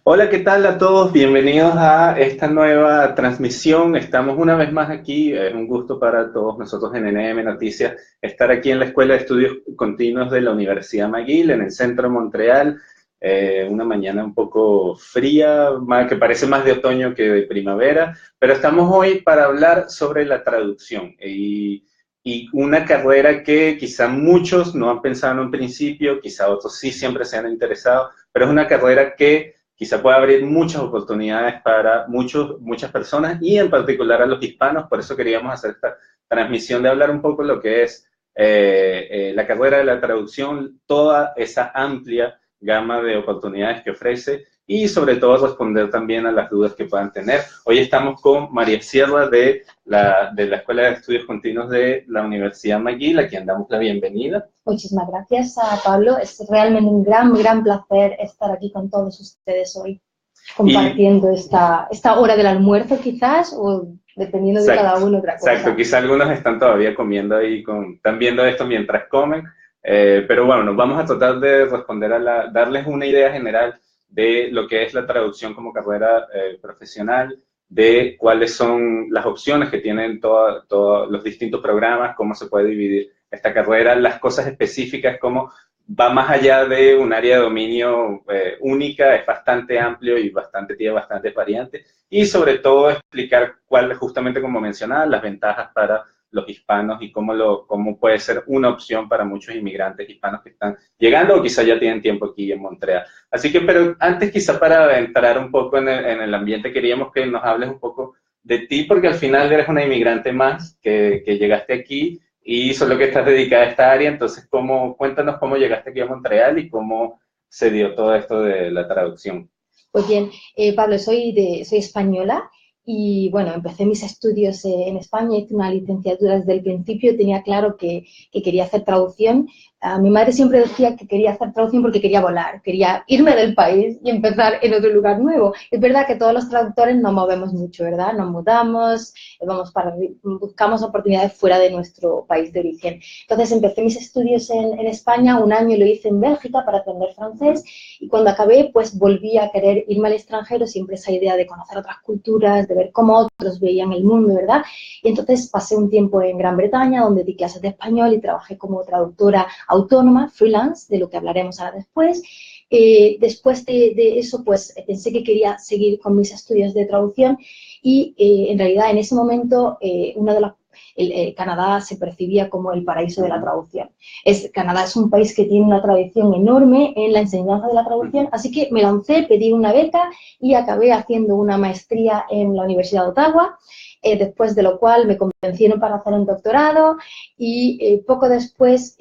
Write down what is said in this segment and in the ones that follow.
Hola, ¿qué tal a todos? Bienvenidos a esta nueva transmisión. Estamos una vez más aquí. Es un gusto para todos nosotros en NM Noticias estar aquí en la Escuela de Estudios Continuos de la Universidad McGill, en el centro de Montreal. Una mañana un poco fría, que parece más de otoño que de primavera, pero estamos hoy para hablar sobre la traducción y una carrera que quizá muchos no han pensado en un principio, quizá otros sí siempre se han interesado, pero es una carrera que quizá pueda abrir muchas oportunidades para muchas personas y en particular a los hispanos. Por eso queríamos hacer esta transmisión de hablar un poco de lo que es la carrera de la traducción, toda esa amplia gama de oportunidades que ofrece y sobre todo responder también a las dudas que puedan tener. Hoy estamos con María Sierra de la Escuela de Estudios Continuos de la Universidad McGill, a quien damos la bienvenida. Muchísimas gracias a Pablo. Es realmente un gran placer estar aquí con todos ustedes hoy, compartiendo esta hora del almuerzo quizás, o dependiendo exacto, de cada uno otra cosa. Exacto, quizá algunos están todavía comiendo ahí, están viendo esto mientras comen, pero bueno, nos vamos a tratar de responder darles una idea general de lo que es la traducción como carrera profesional, de cuáles son las opciones que tienen todos los distintos programas, cómo se puede dividir esta carrera, las cosas específicas, cómo va más allá de un área de dominio única, es bastante amplio y tiene bastantes variantes, y sobre todo explicar cuál, justamente como mencionaba, las ventajas para los hispanos y cómo puede ser una opción para muchos inmigrantes hispanos que están llegando o quizá ya tienen tiempo aquí en Montreal. Así que, pero antes quizá para entrar un poco en el ambiente, queríamos que nos hables un poco de ti, porque al final eres una inmigrante más que llegaste aquí y solo que estás dedicada a esta área. Entonces, cuéntanos cómo llegaste aquí a Montreal y cómo se dio todo esto de la traducción. Pues bien, Pablo, soy española y bueno, empecé mis estudios en España, hice una licenciatura desde el principio, tenía claro que quería hacer traducción. Mi madre siempre decía que quería hacer traducción porque quería volar, quería irme del país y empezar en otro lugar nuevo. Es verdad que todos los traductores nos movemos mucho, ¿verdad? Nos mudamos, buscamos oportunidades fuera de nuestro país de origen. Entonces empecé mis estudios en España, un año lo hice en Bélgica para aprender francés y cuando acabé pues volví a querer irme al extranjero, siempre esa idea de conocer otras culturas, de ver cómo otros veían el mundo, ¿verdad? Y entonces pasé un tiempo en Gran Bretaña donde di clases de español y trabajé como traductora autónoma, freelance, de lo que hablaremos ahora después. Después de eso, pues pensé que quería seguir con mis estudios de traducción y en realidad en ese momento Canadá se percibía como el paraíso de la traducción. Canadá es un país que tiene una tradición enorme en la enseñanza de la traducción, así que me lancé, pedí una beca y acabé haciendo una maestría en la Universidad de Ottawa, después de lo cual me convencieron para hacer un doctorado y poco después,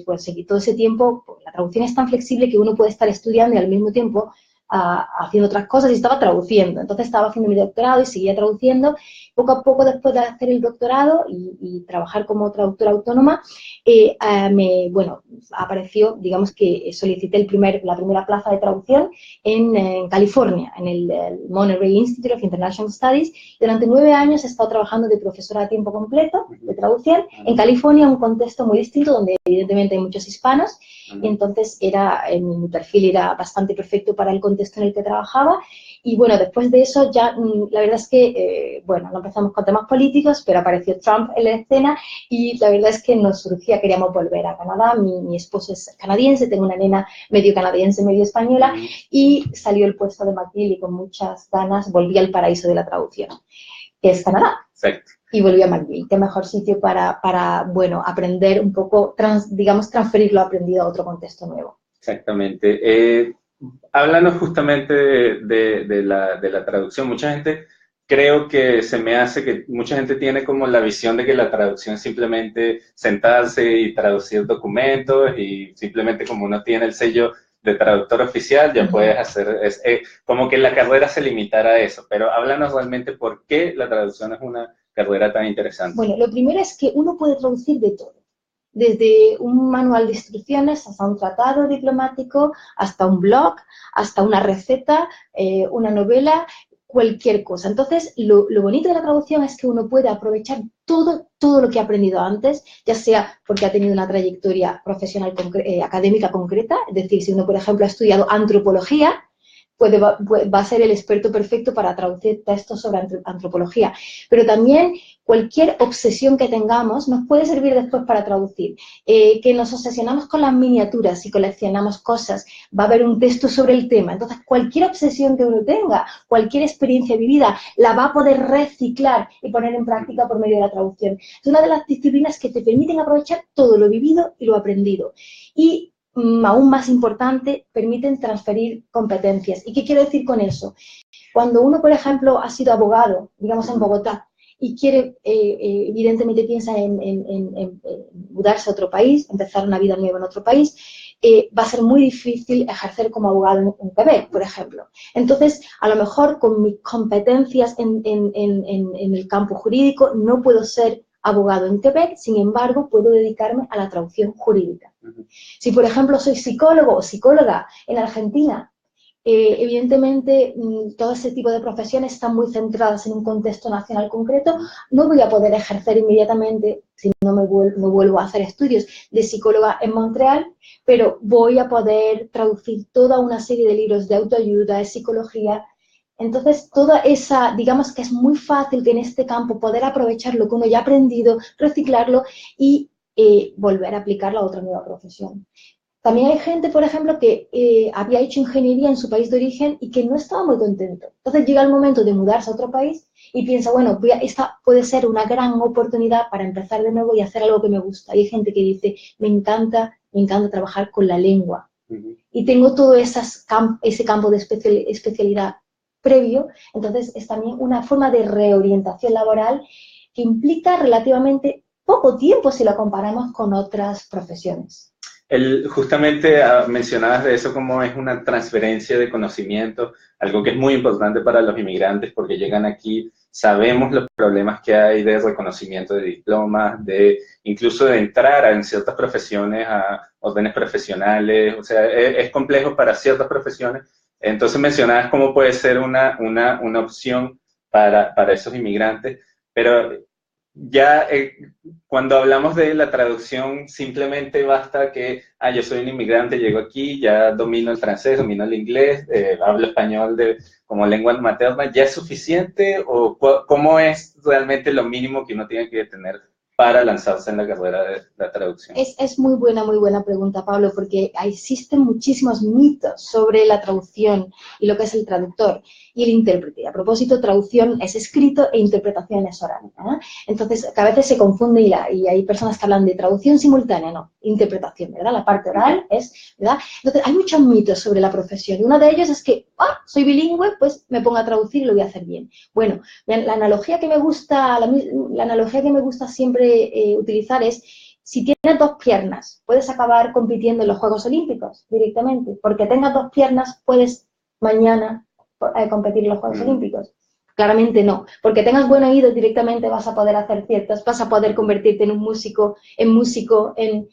pues seguí todo ese tiempo. La traducción es tan flexible que uno puede estar estudiando y al mismo tiempo haciendo otras cosas y estaba traduciendo. Entonces estaba haciendo mi doctorado y seguía traduciendo. Poco a poco, después de hacer el doctorado y trabajar como traductora autónoma, apareció, digamos que solicité la primera plaza de traducción en California, en el Monterey Institute of International Studies. Durante 9 años he estado trabajando de profesora a tiempo completo de traducción en California, un contexto muy distinto donde evidentemente hay muchos hispanos y entonces mi perfil era bastante perfecto para el contexto en el que trabajaba. Y bueno, después de eso ya la verdad es que, no empezamos con temas políticos, pero apareció Trump en la escena y la verdad es que nos surgía, queríamos volver a Canadá. Mi esposo es canadiense, tengo una nena medio canadiense, medio española, y salió el puesto de McGill y con muchas ganas volví al paraíso de la traducción, que es Canadá. Exacto. Y volví a McGill. Qué mejor sitio para aprender un poco, transferir lo aprendido a otro contexto nuevo. Exactamente. Háblanos justamente de la traducción. Mucha gente, creo que se me hace que mucha gente tiene como la visión de que la traducción es simplemente sentarse y traducir documentos y simplemente como uno tiene el sello de traductor oficial, ya puedes hacer, como que la carrera se limitara a eso, pero háblanos realmente por qué la traducción es una carrera tan interesante. Bueno, lo primero es que uno puede traducir de todo. Desde un manual de instrucciones hasta un tratado diplomático, hasta un blog, hasta una receta, una novela, cualquier cosa. Entonces, lo bonito de la traducción es que uno puede aprovechar todo lo que ha aprendido antes, ya sea porque ha tenido una trayectoria profesional académica concreta, es decir, si uno, por ejemplo, ha estudiado antropología, va a ser el experto perfecto para traducir textos sobre antropología. Pero también cualquier obsesión que tengamos nos puede servir después para traducir. Que nos obsesionamos con las miniaturas y coleccionamos cosas, va a haber un texto sobre el tema. Entonces, cualquier obsesión que uno tenga, cualquier experiencia vivida, la va a poder reciclar y poner en práctica por medio de la traducción. Es una de las disciplinas que te permiten aprovechar todo lo vivido y lo aprendido. Y aún más importante, permiten transferir competencias. ¿Y qué quiero decir con eso? Cuando uno, por ejemplo, ha sido abogado, digamos en Bogotá, y quiere, evidentemente piensa en mudarse a otro país, empezar una vida nueva en otro país, va a ser muy difícil ejercer como abogado en Quebec, por ejemplo. Entonces, a lo mejor con mis competencias en el campo jurídico no puedo ser abogado en Quebec, sin embargo, puedo dedicarme a la traducción jurídica. Si, por ejemplo, soy psicólogo o psicóloga en Argentina, evidentemente todo ese tipo de profesiones están muy centradas en un contexto nacional concreto, no voy a poder ejercer inmediatamente, si no me vuelvo a hacer estudios de psicóloga en Montreal, pero voy a poder traducir toda una serie de libros de autoayuda, de psicología. Entonces, toda esa, digamos que es muy fácil que en este campo poder aprovechar lo que uno ya ha aprendido, reciclarlo y volver a aplicarlo a otra nueva profesión. También hay gente, por ejemplo, que había hecho ingeniería en su país de origen y que no estaba muy contento. Entonces llega el momento de mudarse a otro país y piensa, bueno, esta puede ser una gran oportunidad para empezar de nuevo y hacer algo que me gusta. Y hay gente que dice, me encanta trabajar con la lengua. Y tengo todo ese campo de especialidad previo, entonces es también una forma de reorientación laboral que implica relativamente poco tiempo si lo comparamos con otras profesiones. Justamente mencionabas de eso como es una transferencia de conocimiento, algo que es muy importante para los inmigrantes porque llegan aquí, sabemos los problemas que hay de reconocimiento de diplomas, incluso de entrar en ciertas profesiones, a órdenes profesionales, o sea, es complejo para ciertas profesiones. Entonces mencionabas cómo puede ser una opción para esos inmigrantes, pero ya cuando hablamos de la traducción, simplemente basta que, yo soy un inmigrante, llego aquí, ya domino el francés, domino el inglés, hablo español como lengua materna, ¿ya es suficiente? ¿O cómo es realmente lo mínimo que uno tiene que tener para lanzarse en la carrera de la traducción? Es muy buena pregunta, Pablo, porque existen muchísimos mitos sobre la traducción y lo que es el traductor y el intérprete. A propósito, traducción es escrito e interpretación es oral, ¿eh? Entonces, que a veces se confunde y hay personas que hablan de traducción simultánea, no, interpretación, ¿verdad? La parte oral es, ¿verdad? Entonces, hay muchos mitos sobre la profesión y uno de ellos es que, soy bilingüe, pues me pongo a traducir y lo voy a hacer bien. Bueno, la analogía que me gusta siempre utilizar es, si tienes dos piernas, puedes acabar compitiendo en los Juegos Olímpicos directamente. Porque tengas dos piernas, puedes mañana competir en los Juegos Olímpicos. Claramente no. Porque tengas buen oído, directamente vas a poder hacer vas a poder convertirte en un músico en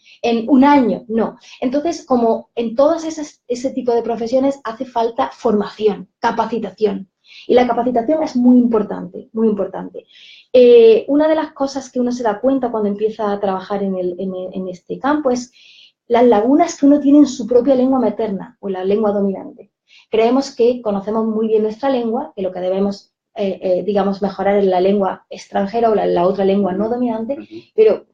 un año. No. Entonces, como en todas ese tipo de profesiones, hace falta formación, capacitación. Y la capacitación es muy importante, muy importante. Una de las cosas que uno se da cuenta cuando empieza a trabajar en este campo es las lagunas que uno tiene en su propia lengua materna o la lengua dominante. Creemos que conocemos muy bien nuestra lengua, que lo que debemos, digamos, mejorar es la lengua extranjera o la otra lengua no dominante, pero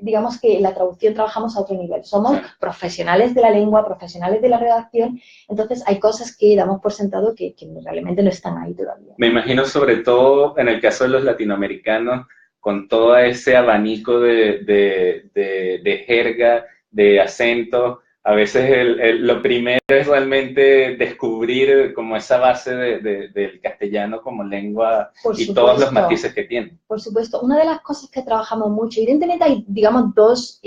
digamos que en la traducción trabajamos a otro nivel. Somos profesionales de la lengua, profesionales de la redacción, entonces hay cosas que damos por sentado que realmente no están ahí todavía. Me imagino sobre todo en el caso de los latinoamericanos, con todo ese abanico de jerga, de acentos, a veces lo primero es realmente descubrir como esa base del castellano como lengua y todos los matices que tiene. Por supuesto. Una de las cosas que trabajamos mucho, evidentemente hay, digamos, dos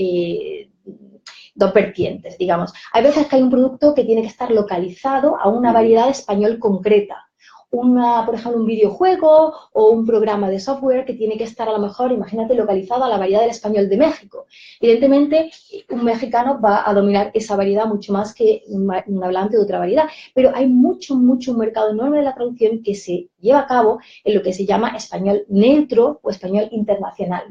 vertientes, digamos. Hay veces que hay un producto que tiene que estar localizado a una variedad de español concreta. por ejemplo, un videojuego o un programa de software que tiene que estar a lo mejor, imagínate, localizado a la variedad del español de México. Evidentemente, un mexicano va a dominar esa variedad mucho más que un hablante de otra variedad, pero hay un mercado enorme de la traducción que se lleva a cabo en lo que se llama español neutro o español internacional.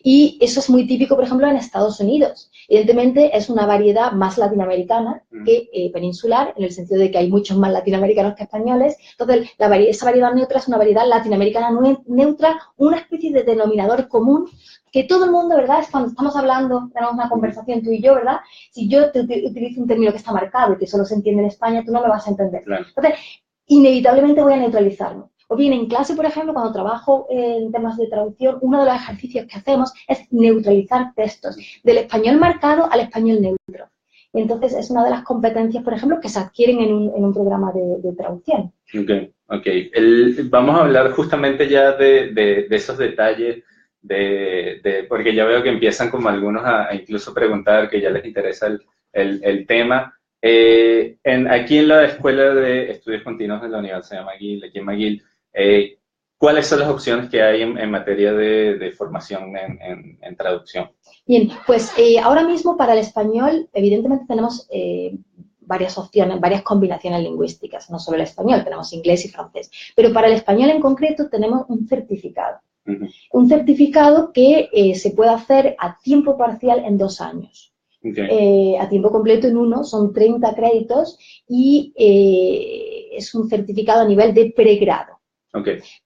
Y eso es muy típico, por ejemplo, en Estados Unidos. Evidentemente, es una variedad más latinoamericana que peninsular, en el sentido de que hay muchos más latinoamericanos que españoles. Entonces, esa variedad neutra es una variedad latinoamericana neutra, una especie de denominador común que todo el mundo, ¿verdad? Es cuando estamos hablando, tenemos una conversación tú y yo, ¿verdad? Si yo te utilizo un término que está marcado y que solo se entiende en España, tú no me vas a entender. Claro. Entonces, inevitablemente voy a neutralizarlo. O bien, en clase, por ejemplo, cuando trabajo en temas de traducción, uno de los ejercicios que hacemos es neutralizar textos, del español marcado al español neutro. Y entonces, es una de las competencias, por ejemplo, que se adquieren en un programa de traducción. Ok. Vamos a hablar justamente ya de esos detalles, porque ya veo que empiezan como algunos a incluso preguntar que ya les interesa el tema. Aquí en la Escuela de Estudios Continuos de la Universidad de McGill, aquí en McGill, ¿cuáles son las opciones que hay en materia de formación en traducción? Bien, pues ahora mismo para el español, evidentemente tenemos varias opciones, varias combinaciones lingüísticas, no solo el español, tenemos inglés y francés, pero para el español en concreto tenemos un certificado. Un certificado que se puede hacer a tiempo parcial en 2 años. A tiempo completo en 1, son 30 créditos y es un certificado a nivel de pregrado.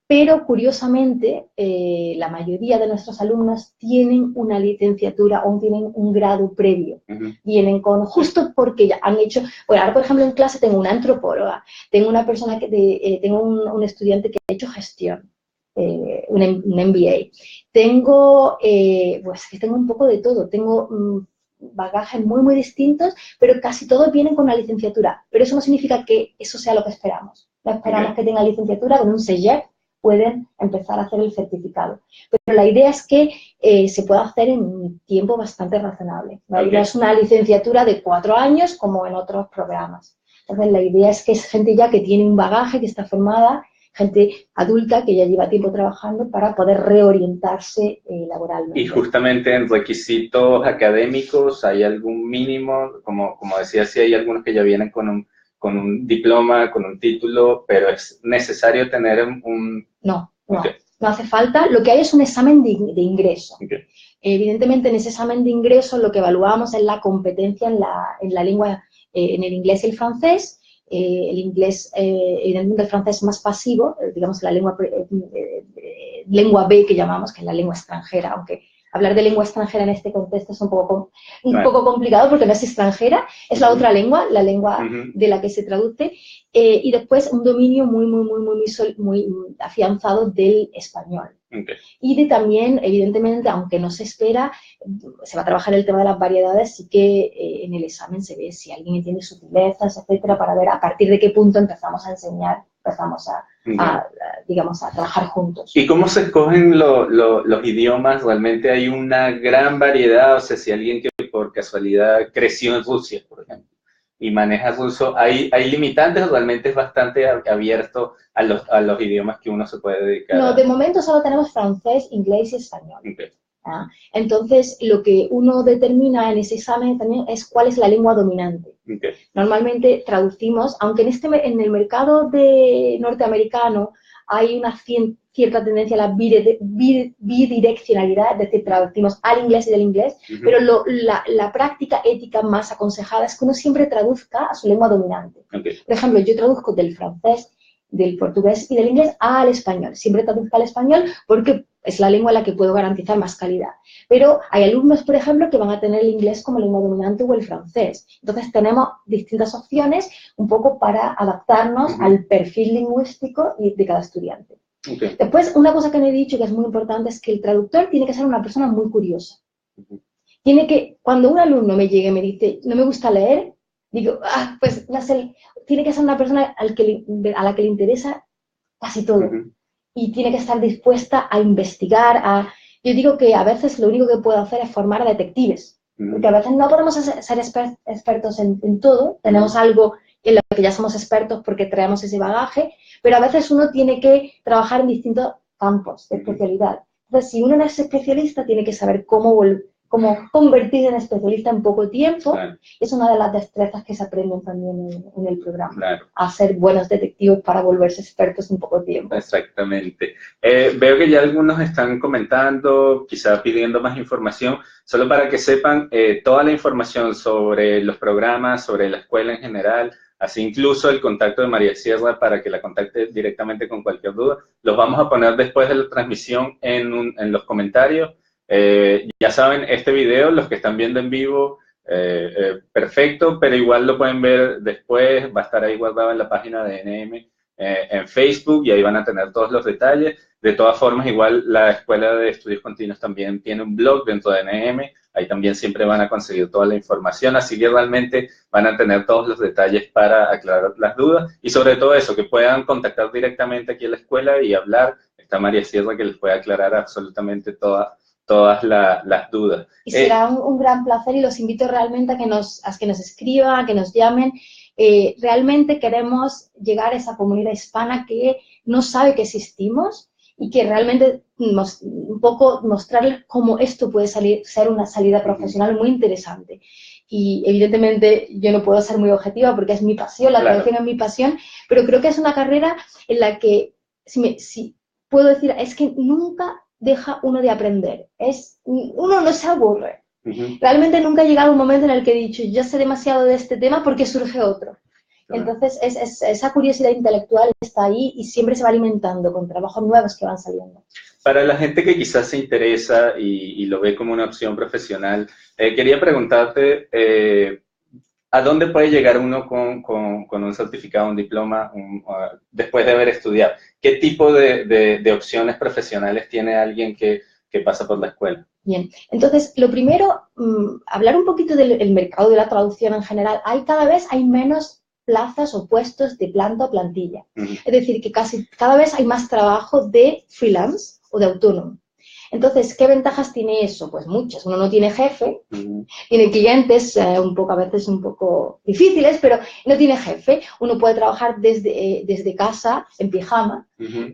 Pero, curiosamente, la mayoría de nuestros alumnos tienen una licenciatura o tienen un grado previo. Vienen con, justo porque ya han hecho, bueno, ahora, por ejemplo, en clase tengo una antropóloga, tengo una persona tengo un estudiante que ha hecho gestión, un MBA. Tengo, pues, que tengo un poco de todo, tengo bagajes muy distintos, pero casi todos vienen con una licenciatura. Pero eso no significa que eso sea lo que esperamos. No esperamos que tengan licenciatura, con un CEGEP pueden empezar a hacer el certificado. Pero la idea es que se pueda hacer en un tiempo bastante razonable. La idea es una licenciatura de 4 años, como en otros programas. Entonces, la idea es que es gente ya que tiene un bagaje, que está formada, gente adulta que ya lleva tiempo trabajando para poder reorientarse laboralmente. Y justamente en requisitos académicos, ¿hay algún mínimo? Como decía, sí hay algunos que ya vienen con un diploma, con un título, pero es necesario tener un... No hace falta. Lo que hay es un examen de ingreso. Evidentemente, en ese examen de ingreso lo que evaluamos es la competencia en la lengua, en el inglés y el francés. El inglés, evidentemente el francés es más pasivo, digamos la lengua B que llamamos, que es la lengua extranjera, aunque hablar de lengua extranjera en este contexto es un poco complicado porque no es extranjera, es la otra lengua, la lengua de la que se traduce, y después un dominio muy afianzado del español. Y también, evidentemente, aunque no se espera, se va a trabajar el tema de las variedades, sí que en el examen se ve si alguien entiende sutilezas, etcétera, para ver a partir de qué punto empezamos a enseñar, empezamos digamos, a trabajar juntos. ¿Y cómo se escogen los idiomas? ¿Realmente hay una gran variedad? O sea, si alguien que por casualidad creció en Rusia, por ejemplo, y maneja ruso, ¿hay limitantes o realmente es bastante abierto a los idiomas que uno se puede dedicar? No, de momento solo tenemos francés, inglés y español. Entonces, lo que uno determina en ese examen también es cuál es la lengua dominante. Normalmente traducimos, aunque en el mercado norteamericano hay una cierta tendencia a la bidireccionalidad, es decir, traducimos al inglés y del inglés, pero la práctica ética más aconsejada es que uno siempre traduzca a su lengua dominante. Por ejemplo, yo traduzco del francés, del portugués y del inglés al español. Siempre traduzco al español porque es la lengua en la que puedo garantizar más calidad. Pero hay alumnos, por ejemplo, que van a tener el inglés como lengua dominante o el francés. Entonces, tenemos distintas opciones un poco para adaptarnos al perfil lingüístico de cada estudiante. Después, una cosa que no he dicho que es muy importante es que el traductor tiene que ser una persona muy curiosa. Cuando un alumno me llega y me dice, no me gusta leer, digo, pues tiene que ser una persona a la que le interesa casi todo. Y tiene que estar dispuesta a investigar, Yo digo que a veces lo único que puedo hacer es formar a detectives. Porque a veces no podemos ser expertos en todo, tenemos algo en lo que ya somos expertos porque traemos ese bagaje, pero a veces uno tiene que trabajar en distintos campos de especialidad. Entonces, si uno no es especialista, tiene que saber cómo convertirse en especialista en poco tiempo. Claro. Es una de las destrezas que se aprenden también en el programa. Claro. A ser buenos detectives para volverse expertos en poco tiempo. Exactamente. Veo que ya algunos están comentando, quizá pidiendo más información. Solo para que sepan, toda la información sobre los programas, sobre la escuela en general, así incluso el contacto de María Sierra para que la contacte directamente con cualquier duda, los vamos a poner después de la transmisión en los comentarios. Ya saben, este video, los que están viendo en vivo, perfecto, pero igual lo pueden ver después, va a estar ahí guardado en la página de NM en Facebook y ahí van a tener todos los detalles. De todas formas, igual la Escuela de Estudios Continuos también tiene un blog dentro de NM, ahí también siempre van a conseguir toda la información, así que realmente van a tener todos los detalles para aclarar las dudas y sobre todo eso, que puedan contactar directamente aquí a la escuela y hablar. Está María Sierra que les puede aclarar absolutamente todas las dudas. Y será un gran placer y los invito realmente a que nos escriban, a que nos llamen. Realmente queremos llegar a esa comunidad hispana que no sabe que existimos y que realmente un poco mostrarles cómo esto puede ser una salida profesional muy interesante. Y evidentemente yo no puedo ser muy objetiva porque es mi pasión, la traducción es mi pasión, pero creo que es una carrera en la que, si puedo decir, es que nunca deja uno de aprender. Uno no se aburre. Realmente nunca ha llegado un momento en el que he dicho, ya sé demasiado de este tema porque surge otro. Entonces, esa curiosidad intelectual está ahí y siempre se va alimentando con trabajos nuevos que van saliendo. Para la gente que quizás se interesa y lo ve como una opción profesional, quería preguntarte, ¿a dónde puede llegar uno con un certificado, un diploma, después de haber estudiado? ¿Qué tipo de opciones profesionales tiene alguien que pasa por la escuela? Bien, entonces, lo primero, hablar un poquito del mercado de la traducción en general. Cada vez hay menos plazas o puestos de planta o plantilla. Es decir, que cada vez hay más trabajo de freelance o de autónomo. Entonces, ¿qué ventajas tiene eso? Pues muchas. Uno no tiene jefe, tiene clientes a veces un poco difíciles, pero no tiene jefe. Uno puede trabajar desde casa, en pijama.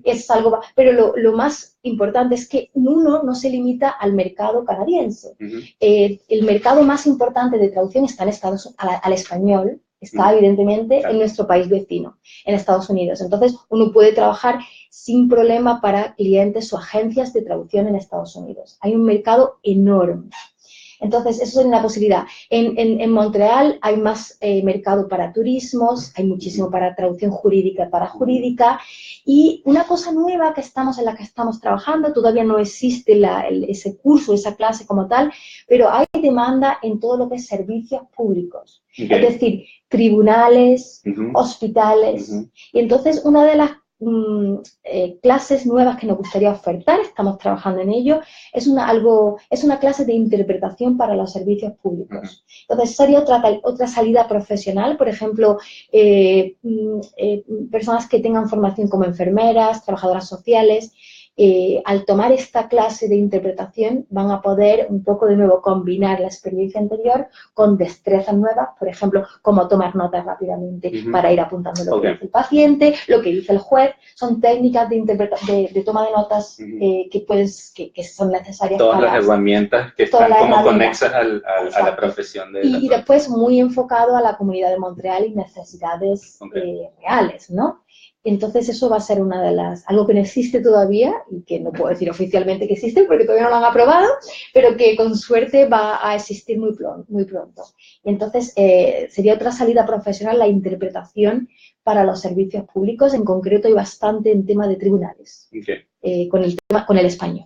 Es algo, pero lo más importante es que uno no se limita al mercado canadiense. El mercado más importante de traducción está en al español, está evidentemente en nuestro país vecino, en Estados Unidos. Entonces, uno puede trabajar sin problema para clientes o agencias de traducción en Estados Unidos. Hay un mercado enorme. Entonces, eso es una posibilidad. En Montreal hay más mercado para turismos, hay muchísimo para traducción jurídica, para jurídica. Y una cosa nueva en la que estamos trabajando, todavía no existe ese curso, esa clase como tal, pero hay demanda en todo lo que es servicios públicos. Es decir, tribunales, hospitales. Y entonces, una de las clases nuevas que nos gustaría ofertar, estamos trabajando en ello, es una clase de interpretación para los servicios públicos. Entonces, sería otra salida profesional, por ejemplo, personas que tengan formación como enfermeras, trabajadoras sociales. Al tomar esta clase de interpretación van a poder un poco de nuevo combinar la experiencia anterior con destrezas nuevas, por ejemplo, cómo tomar notas rápidamente para ir apuntando lo que dice el paciente, lo que dice el juez. Son técnicas de toma de notas que son necesarias. Todas las herramientas que están como conexas a la profesión de y después muy enfocado a la comunidad de Montreal y necesidades reales, ¿no? Entonces eso va a ser algo que no existe todavía y que no puedo decir oficialmente que existe porque todavía no lo han aprobado, pero que con suerte va a existir muy pronto. Y entonces sería otra salida profesional, la interpretación para los servicios públicos. En concreto hay bastante en tema de tribunales, con el español.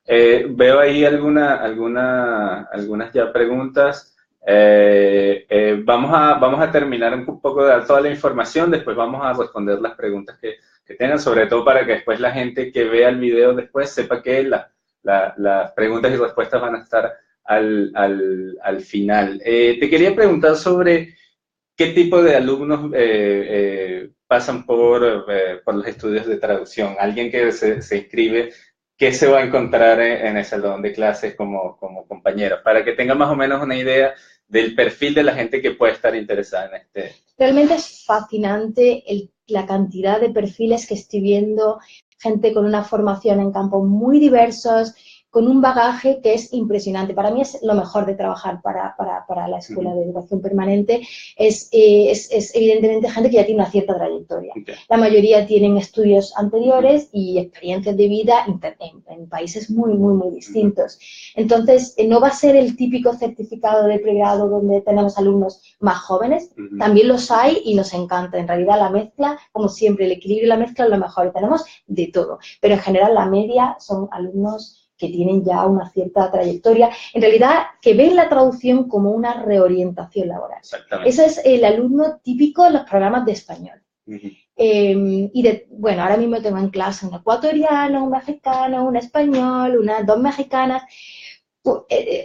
Veo ahí algunas ya preguntas. Vamos a terminar un poco de dar toda la información, después vamos a responder las preguntas que tengan, sobre todo para que después la gente que vea el video después sepa que las preguntas y respuestas van a estar al final. Te quería preguntar sobre qué tipo de alumnos pasan por los estudios de traducción. Alguien que se inscribe, ¿qué se va a encontrar en el salón de clases como compañero? Para que tenga más o menos una idea del perfil de la gente que puede estar interesada en este. Realmente es fascinante la cantidad de perfiles que estoy viendo, gente con una formación en campos muy diversos, con un bagaje que es impresionante. Para mí es lo mejor de trabajar para la Escuela de Educación Permanente. Es evidentemente gente que ya tiene una cierta trayectoria. Okay. La mayoría tienen estudios anteriores y experiencias de vida en países muy, muy, muy distintos. Entonces, no va a ser el típico certificado de pregrado donde tenemos alumnos más jóvenes. También los hay y nos encanta. En realidad, la mezcla, como siempre, el equilibrio y la mezcla es lo mejor. Y tenemos de todo. Pero en general, la media son alumnos que tienen ya una cierta trayectoria, en realidad que ven la traducción como una reorientación laboral. Exactamente. Ese es el alumno típico en los programas de español. Bueno, ahora mismo tengo en clase un ecuatoriano, un mexicano, un español, dos mexicanas,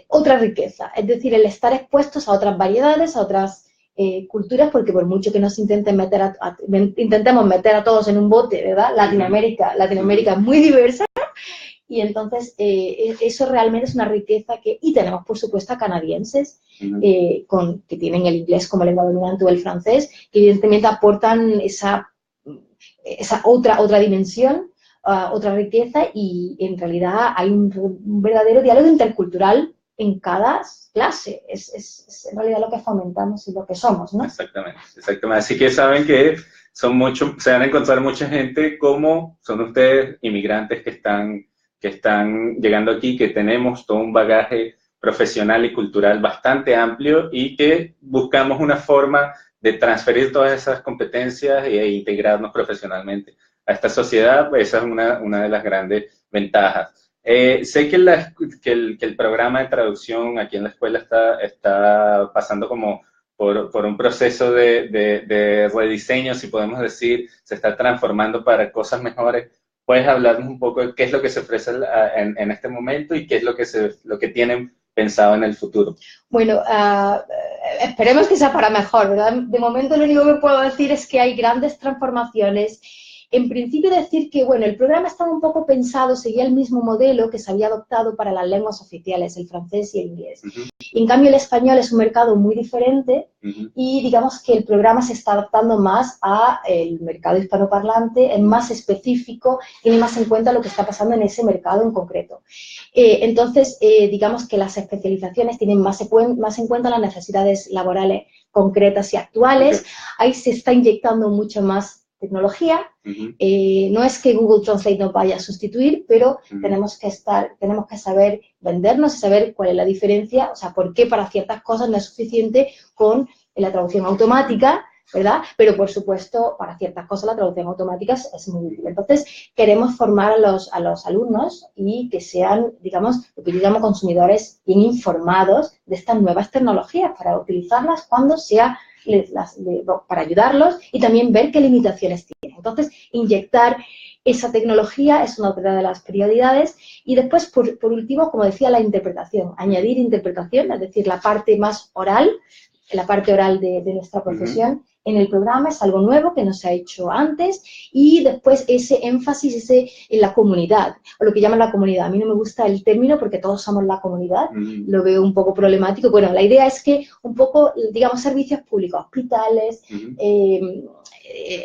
otra riqueza, es decir, el estar expuestos a otras variedades, a otras culturas, porque por mucho que nos intentemos meter a todos en un bote, ¿verdad? Latinoamérica es muy diversa. Y entonces eso realmente es una riqueza y tenemos por supuesto a canadienses que tienen el inglés como lengua dominante o el francés, que evidentemente aportan esa otra dimensión, otra riqueza, y en realidad hay un verdadero diálogo intercultural en cada clase. Es en realidad lo que fomentamos y lo que somos, ¿no? Exactamente, exactamente. Así que saben que se van a encontrar mucha gente como son ustedes, inmigrantes que están llegando aquí, que tenemos todo un bagaje profesional y cultural bastante amplio y que buscamos una forma de transferir todas esas competencias e integrarnos profesionalmente a esta sociedad. Esa es una de las grandes ventajas. Sé que el programa de traducción aquí en la escuela está pasando como por un proceso de rediseño, si podemos decir, se está transformando para cosas mejores. ¿Puedes hablarnos un poco de qué es lo que se ofrece en este momento y qué es lo que tienen pensado en el futuro? Bueno, esperemos que sea para mejor, ¿verdad? De momento lo único que puedo decir es que hay grandes transformaciones. En principio decir que, bueno, el programa estaba un poco pensado, seguía el mismo modelo que se había adoptado para las lenguas oficiales, el francés y el inglés. Y en cambio el español es un mercado muy diferente y digamos que el programa se está adaptando más al mercado hispanoparlante, es más específico, tiene más en cuenta lo que está pasando en ese mercado en concreto. Entonces, digamos que las especializaciones tienen más en cuenta las necesidades laborales concretas y actuales. Ahí se está inyectando mucho más tecnología. No es que Google Translate nos vaya a sustituir, pero tenemos que saber vendernos y saber cuál es la diferencia, o sea, por qué para ciertas cosas no es suficiente con la traducción automática, ¿verdad? Pero, por supuesto, para ciertas cosas la traducción automática es muy útil. Entonces, queremos formar a los alumnos y que sean, digamos, lo que yo llamo consumidores bien informados de estas nuevas tecnologías para utilizarlas cuando sea para ayudarlos y también ver qué limitaciones tienen. Entonces, inyectar esa tecnología es una otra de las prioridades. Y después, por último, como decía, la interpretación. Añadir interpretación, es decir, la parte más oral, la parte oral de nuestra profesión en el programa es algo nuevo que no se ha hecho antes, y después ese énfasis en la comunidad, o lo que llaman la comunidad. A mí no me gusta el término porque todos somos la comunidad, lo veo un poco problemático. Bueno, la idea es que un poco, digamos, servicios públicos, hospitales,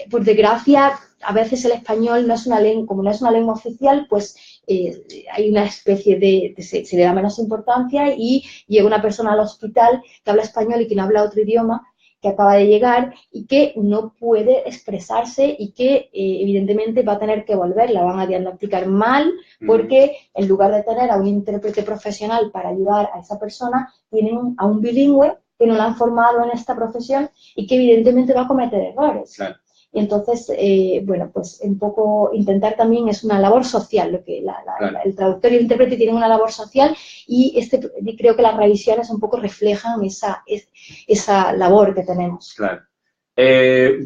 por desgracia, a veces el español no es una lengua, como no es una lengua oficial, pues hay una especie se le da menos importancia y llega una persona al hospital que habla español y que no habla otro idioma, que acaba de llegar y que no puede expresarse y que evidentemente va a tener que volver, la van a diagnosticar mal, porque en lugar de tener a un intérprete profesional para ayudar a esa persona, tienen a un bilingüe que no la han formado en esta profesión y que evidentemente va a cometer errores. Claro. Y entonces, bueno, pues un poco intentar también es una labor social, lo que el traductor y el intérprete tienen una labor social, y creo que las revisiones un poco reflejan esa labor que tenemos. Claro.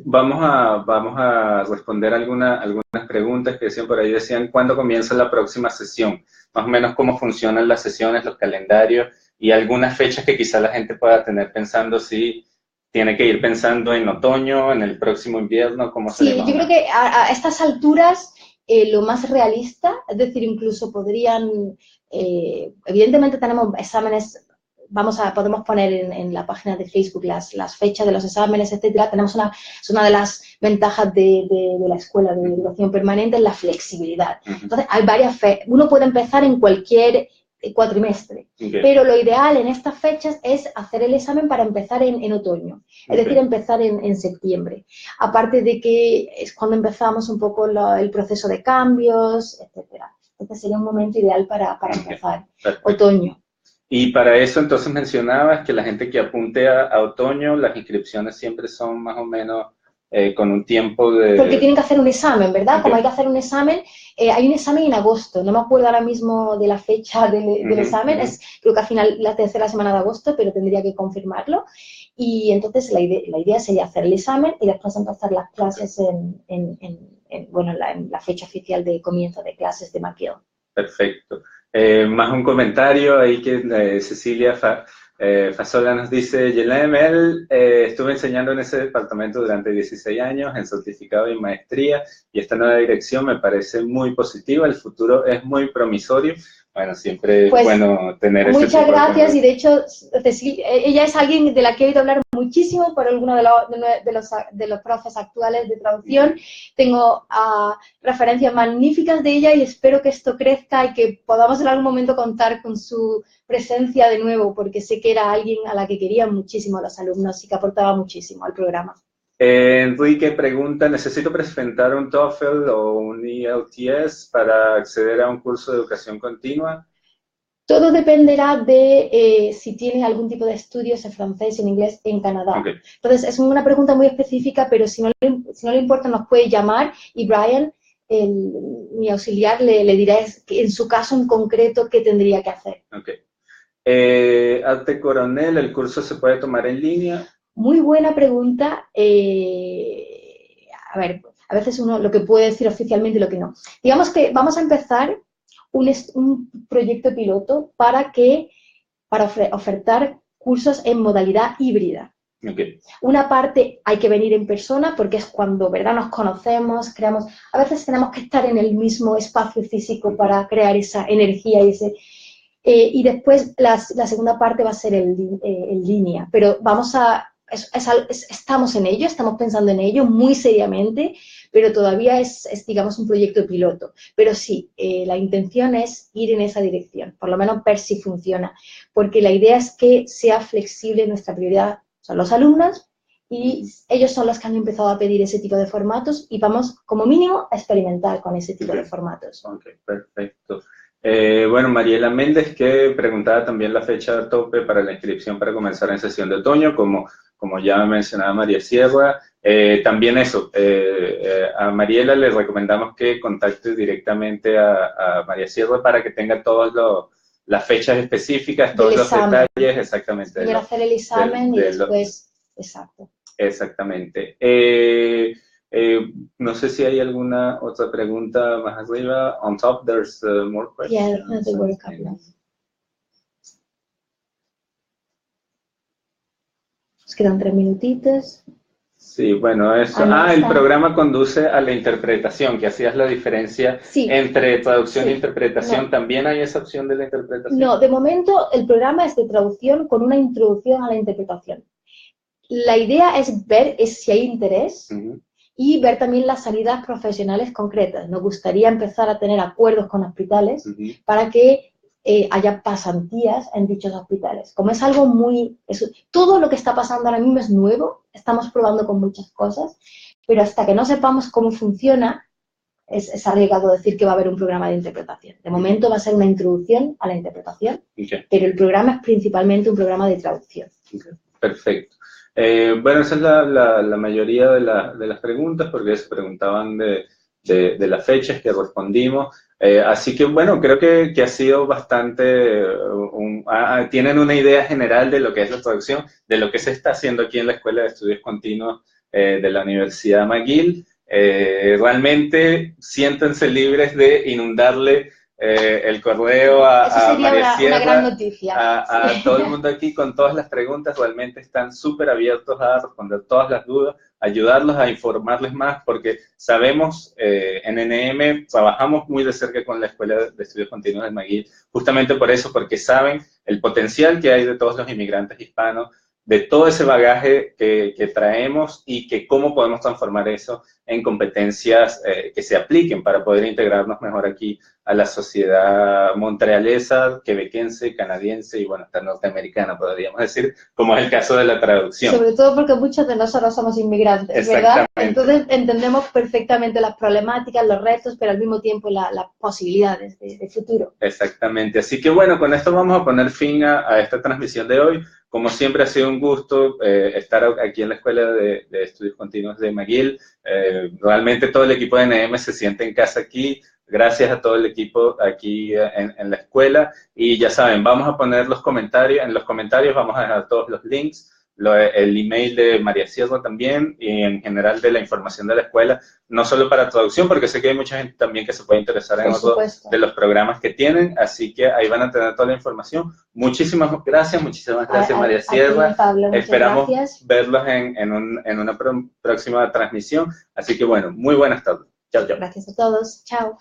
Vamos a responder algunas preguntas que decían por ahí. Decían, ¿cuándo comienza la próxima sesión? Más o menos cómo funcionan las sesiones, los calendarios y algunas fechas que quizá la gente pueda tener pensando si tiene que ir pensando en otoño, en el próximo invierno, ¿cómo se Sí, yo creo que a estas alturas lo más realista, es decir, incluso podrían, evidentemente tenemos exámenes podemos poner en la página de Facebook las fechas de los exámenes, etcétera. Es una de las ventajas de la escuela de educación permanente, es la flexibilidad. Entonces, hay uno puede empezar en cualquier cuatrimestre, pero lo ideal en estas fechas es hacer el examen para empezar en otoño, es decir, empezar en septiembre. Aparte de que es cuando empezamos un poco el proceso de cambios, etcétera. Entonces sería un momento ideal para empezar, otoño. Y para eso entonces mencionabas que la gente que apunte a otoño, las inscripciones siempre son más o menos con un tiempo de... Porque tienen que hacer un examen, ¿verdad? Como hay que hacer un examen, hay un examen en agosto, no me acuerdo ahora mismo de la fecha del examen, creo que al final la tercera semana de agosto, pero tendría que confirmarlo. Y entonces la idea sería hacer el examen y después empezar las clases en la fecha oficial de comienzo de clases de McGill. Perfecto. Más un comentario ahí que Cecilia Fasola nos dice: Yelemel, estuve enseñando en ese departamento durante 16 años en certificado y maestría, y esta nueva dirección me parece muy positiva, el futuro es muy promisorio. Bueno, siempre es bueno tener ese muchas gracias, y de hecho, ella es alguien de la que he oído hablar muchísimo por alguno de los profes actuales de traducción. Tengo referencias magníficas de ella y espero que esto crezca y que podamos en algún momento contar con su presencia de nuevo, porque sé que era alguien a la que querían muchísimo los alumnos y que aportaba muchísimo al programa. Enrique pregunta: ¿necesito presentar un TOEFL o un IELTS para acceder a un curso de educación continua? Todo dependerá de si tienes algún tipo de estudios en francés y en inglés en Canadá. Entonces, es una pregunta muy específica, pero si no le importa, nos puede llamar y Brian, mi auxiliar, le dirá que en su caso en concreto qué tendría que hacer. Arte Coronel, ¿el curso se puede tomar en línea? Muy buena pregunta. A ver, a veces uno lo que puede decir oficialmente y lo que no. Digamos que vamos a empezar un proyecto piloto para ofertar cursos en modalidad híbrida. Una parte hay que venir en persona porque es cuando, ¿verdad?, nos conocemos, creamos. A veces tenemos que estar en el mismo espacio físico para crear esa energía y después la segunda parte va a ser en línea. Pero estamos en ello, estamos pensando en ello muy seriamente, pero todavía es digamos, un proyecto piloto. Pero sí, la intención es ir en esa dirección, por lo menos ver si funciona, porque la idea es que sea flexible. Nuestra prioridad son los alumnos y ellos son los que han empezado a pedir ese tipo de formatos y vamos, como mínimo, a experimentar con ese tipo de formatos. Perfecto. Bueno, Mariela Méndez, que preguntaba también la fecha tope para la inscripción para comenzar en sesión de otoño, como ya mencionaba María Sierra. También eso, a Mariela le recomendamos que contacte directamente a María Sierra para que tenga todas las fechas específicas, todos los detalles, exactamente. Primero hacer el examen y después, exacto. Exactamente. No sé si hay alguna otra pregunta más arriba. On top, there's more questions. Yeah, there were a couple. Nos quedan 3 minutitos. Sí, bueno, eso. El programa conduce a la interpretación, que hacías la diferencia entre traducción e interpretación. No. ¿También hay esa opción de la interpretación? No, de momento el programa es de traducción con una introducción a la interpretación. La idea es ver si hay interés y ver también las salidas profesionales concretas. Nos gustaría empezar a tener acuerdos con hospitales para que haya pasantías en dichos hospitales. Como es algo todo lo que está pasando ahora mismo es nuevo, estamos probando con muchas cosas, pero hasta que no sepamos cómo funciona, es arriesgado decir que va a haber un programa de interpretación. De momento va a ser una introducción a la interpretación, pero el programa es principalmente un programa de traducción. Perfecto. Bueno, esa es la mayoría de las preguntas, porque se preguntaban de las fechas que respondimos. Así que, bueno, creo que ha sido bastante... tienen una idea general de lo que es la traducción, de lo que se está haciendo aquí en la Escuela de Estudios Continuos de la Universidad McGill. Realmente siéntense libres de inundarle el correo a María Sierra, una gran noticia. a todo el mundo aquí con todas las preguntas. Realmente están súper abiertos a responder todas las dudas. ayudarlos a informarles más, porque sabemos, en NM trabajamos muy de cerca con la Escuela de Estudios Continuos de McGill, justamente por eso, porque saben el potencial que hay de todos los inmigrantes hispanos, de todo ese bagaje que traemos y que cómo podemos transformar eso en competencias que se apliquen para poder integrarnos mejor aquí a la sociedad montrealesa, quebequense, canadiense y, bueno, hasta norteamericana, podríamos decir, como es el caso de la traducción. Sobre todo porque muchos de nosotros somos inmigrantes, ¿verdad? Entonces entendemos perfectamente las problemáticas, los retos, pero al mismo tiempo las posibilidades de futuro. Exactamente. Así que, bueno, con esto vamos a poner fin a esta transmisión de hoy. Como siempre, ha sido un gusto estar aquí en la Escuela de Estudios Continuos de McGill. Realmente todo el equipo de NM se siente en casa aquí. Gracias a todo el equipo aquí en la escuela. Y ya saben, vamos a poner los comentarios. En los comentarios vamos a dejar todos los links, el email de María Sierra también, y en general de la información de la escuela, no solo para traducción, porque sé que hay mucha gente también que se puede interesar en otros de los programas que tienen, así que ahí van a tener toda la información. Muchísimas gracias María Sierra. Pablo, esperamos verlos en una próxima transmisión, así que bueno, muy buenas tardes. Chao, chao. Gracias a todos. Chao.